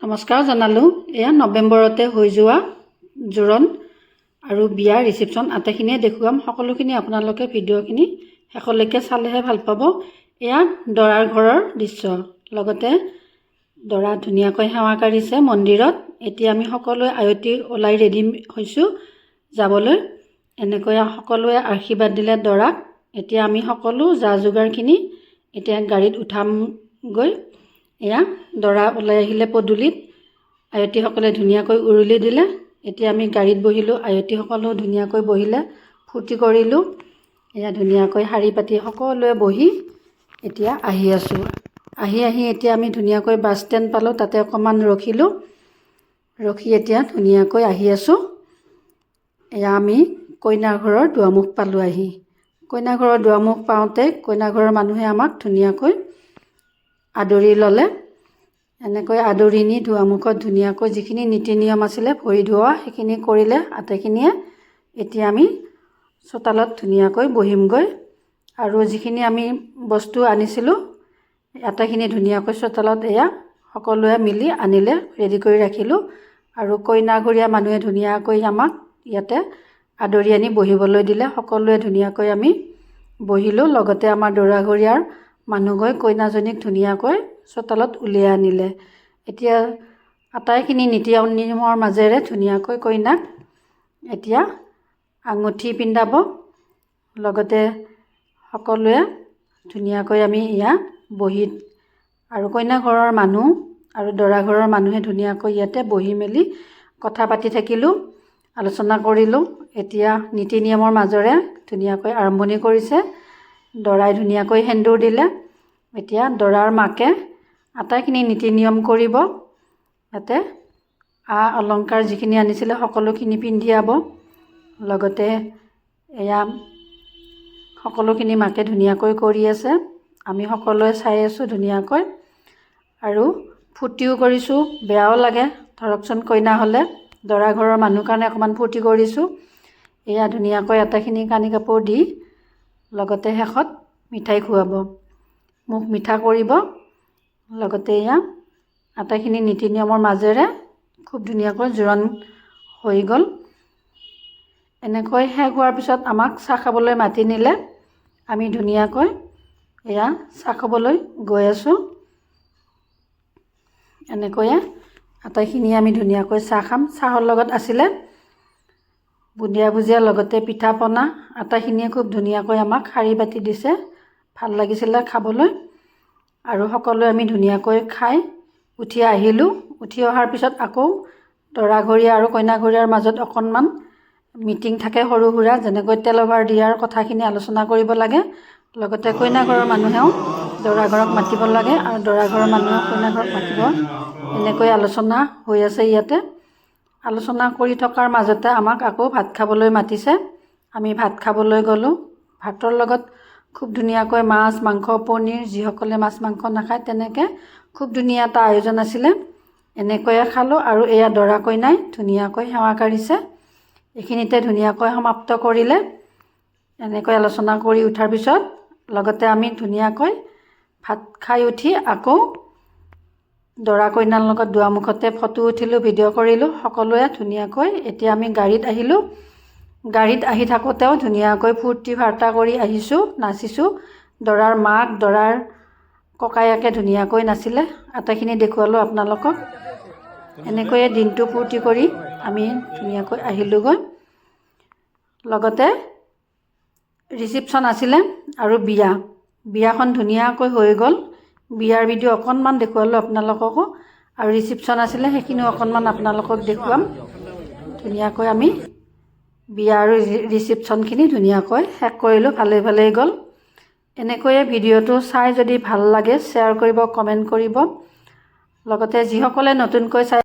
নমস্কাৰ জনালোঁ। এয়া নৱেম্বৰতে হৈ যোৱা জোৰোণ আৰু বিয়াৰ ৰিচিপশ্যন আটাইখিনিয়ে দেখুৱাম। সকলোখিনি আপোনালোকে ভিডিঅ'খিনি শেষলৈকে চালেহে ভাল পাব। এয়া দৰাৰ ঘৰৰ দৃশ্য, লগতে দৰা ধুনীয়াকৈ সেৱা কাঢ়িছে মন্দিৰত। এতিয়া আমি সকলোৱে আয়তী ওলাই ৰেডি হৈছোঁ যাবলৈ। এনেকৈ সকলোৱে আশীৰ্বাদ দিলে দৰাক। এতিয়া আমি সকলো যা যোগাৰখিনি এতিয়া গাড়ীত উঠামগৈ। এয়া দৰা ওলাই আহিলে পদূলিত, আয়তীসকলে ধুনীয়াকৈ উৰুলি দিলে। এতিয়া আমি গাড়ীত বহিলোঁ, আয়তীসকলেও ধুনীয়াকৈ বহিলে, ফূৰ্তি কৰিলোঁ। এয়া ধুনীয়াকৈ শাৰী পাতি সকলোৱে বহি এতিয়া আহি আছোঁ। আহি এতিয়া আমি ধুনীয়াকৈ বাছ ষ্টেণ্ড পালোঁ, তাতে অকণমান ৰখিলোঁ। ৰখি এতিয়া ধুনীয়াকৈ আহি আছোঁ। এয়া আমি কইনা ঘৰৰ দুৱাৰমুখ পালোঁ আহি। কইনা ঘৰৰ দুৱাৰমুখ পাওঁতে কইনা ঘৰৰ মানুহে আমাক ধুনীয়াকৈ আদৰি ল'লে। এনেকৈ আদৰি নি দুৱাৰমুখত ধুনীয়াকৈ যিখিনি নীতি নিয়ম আছিলে ভৰি ধোৱা সেইখিনি কৰিলে আটাইখিনিয়ে। এতিয়া আমি চোতালত ধুনীয়াকৈ বহিমগৈ আৰু যিখিনি আমি বস্তু আনিছিলোঁ আটাইখিনি ধুনীয়াকৈ চোতালত এয়া সকলোৱে মিলি আনিলে, ৰেডি কৰি ৰাখিলোঁ। আৰু কইনাঘৰীয়া মানুহে ধুনীয়াকৈ আমাক ইয়াতে আদৰি আনি বহিবলৈ দিলে। সকলোৱে ধুনীয়াকৈ আমি বহিলোঁ। লগতে আমাৰ দৰাঘৰীয়াৰ মানুহ গৈ কইনাজনীক ধুনীয়াকৈ চোতালত উলিয়াই আনিলে। এতিয়া আটাইখিনি নীতি নিয়মৰ মাজেৰে ধুনীয়াকৈ কইনাক এতিয়া আঙুঠি পিন্ধাব। লগতে সকলোৱে ধুনীয়াকৈ আমি এয়া বহি আৰু কইনা ঘৰৰ মানুহ আৰু দৰা ঘৰৰ মানুহে ধুনীয়াকৈ ইয়াতে বহি মেলি কথা পাতি থাকিলোঁ, আলোচনা কৰিলোঁ। এতিয়া নীতি নিয়মৰ মাজেৰে ধুনীয়াকৈ আৰম্ভণি কৰিছে। দৰাই ধুনীয়াকৈ সেন্দুৰ দিলে। এতিয়া দৰাৰ মাকে আটাইখিনি নীতি নিয়ম কৰিব। ইয়াতে অলংকাৰ যিখিনি আনিছিলে সকলোখিনি পিন্ধিয়াব। লগতে এয়া সকলোখিনি মাকে ধুনীয়াকৈ কৰি আছে, আমি সকলোৱে চাই আছোঁ ধুনীয়াকৈ। আৰু ফূৰ্তিও কৰিছোঁ, বেয়াও লাগে ধৰকচোন কইনা হ'লে। দৰা ঘৰৰ মানুহ কাৰণে অকণমান ফূৰ্তি কৰিছোঁ। এয়া ধুনীয়াকৈ আটাইখিনি কানি কাপোৰ দি লগতে শেষত মিঠাই খুৱাব, মুখ মিঠা কৰিব। লগতে এয়া আটাইখিনি নীতি নিয়মৰ মাজেৰে খুব ধুনীয়াকৈ জোৰোণ হৈ গ'ল। এনেকৈ শেষ হোৱাৰ পিছত আমাক চাহ খাবলৈ মাতি নিলে। আমি ধুনীয়াকৈ এয়া চাহ খাবলৈ গৈ আছোঁ। এনেকৈয়ে আটাইখিনি আমি ধুনীয়াকৈ চাহ খাম। চাহৰ লগত আছিলে বুন্দিয়া ভুজিয়া, লগতে পিঠা পনা। আটাইখিনিয়ে খুব ধুনীয়াকৈ আমাক শাৰী পাতি দিছে, ভাল লাগিছিলে খাবলৈ। আৰু সকলোৱে আমি ধুনীয়াকৈ খাই উঠি আহিলোঁ। উঠি অহাৰ পিছত আকৌ দৰাঘৰীয়া আৰু কইনাঘৰীয়াৰ মাজত অকণমান মিটিং থাকে সৰু সুৰা, যেনেকৈ তেলভাৰ দিয়াৰ কথাখিনি আলোচনা কৰিব লাগে। লগতে কইনা ঘৰৰ মানুহেও দৰা ঘৰক মাতিব লাগে আৰু দৰা ঘৰৰ মানুহেও কইনা ঘৰক মাতিব। এনেকৈ আলোচনা হৈ আছে ইয়াতে। আলোচনা কৰি থকাৰ মাজতে আমাক আকৌ ভাত খাবলৈ মাতিছে। আমি ভাত খাবলৈ গ'লোঁ। ভাতৰ লগত খুব ধুনীয়াকৈ মাছ মাংস পনীৰ, যিসকলে মাছ মাংস নাখায় তেনেকৈ খুব ধুনীয়া এটা আয়োজন আছিলে। এনেকৈয়ে খালোঁ। আৰু এয়া দৰা কইনাই ধুনীয়াকৈ সেৱা কাঢ়িছে। এইখিনিতে ধুনীয়াকৈ সমাপ্ত কৰিলে। এনেকৈ আলোচনা কৰি উঠাৰ পিছত লগতে আমি ধুনীয়াকৈ ভাত খাই উঠি আকৌ দৰা কইনাৰ লগত দুৱাৰমুখতে ফটো উঠিলোঁ, ভিডিঅ' কৰিলোঁ সকলোৱে ধুনীয়াকৈ। এতিয়া আমি গাড়ীত আহিলোঁ। গাড়ীত আহি থাকোঁতেও ধুনীয়াকৈ ফূৰ্তি ফাৰ্তা কৰি আহিছোঁ, নাচিছোঁ। দৰাৰ মাক দৰাৰ ককায়েকে ধুনীয়াকৈ নাছিলে, আটাইখিনি দেখুৱালোঁ আপোনালোকক। এনেকৈয়ে দিনটো ফূৰ্তি কৰি আমি ধুনীয়াকৈ আহিলোঁগৈ। লগতে ৰিচিপশ্যন আছিলে আৰু বিয়াখন ধুনীয়াকৈ হৈ গ'ল। বিয়াৰ ভিডিঅ' অকণমান দেখুৱালোঁ আপোনালোককো, আৰু ৰিচিপশ্যন আছিলে সেইখিনিও অকণমান আপোনালোকক দেখুৱাম। ধুনীয়াকৈ আমি বিয়া আৰু ৰিচিপশ্যনখিনি ধুনীয়াকৈ শেষ কৰিলোঁ, ভালেই গ'ল। এনেকৈয়ে ভিডিঅ'টো চাই যদি ভাল লাগে শ্বেয়াৰ কৰিব, কমেণ্ট কৰিব। লগতে যিসকলে নতুনকৈ চাই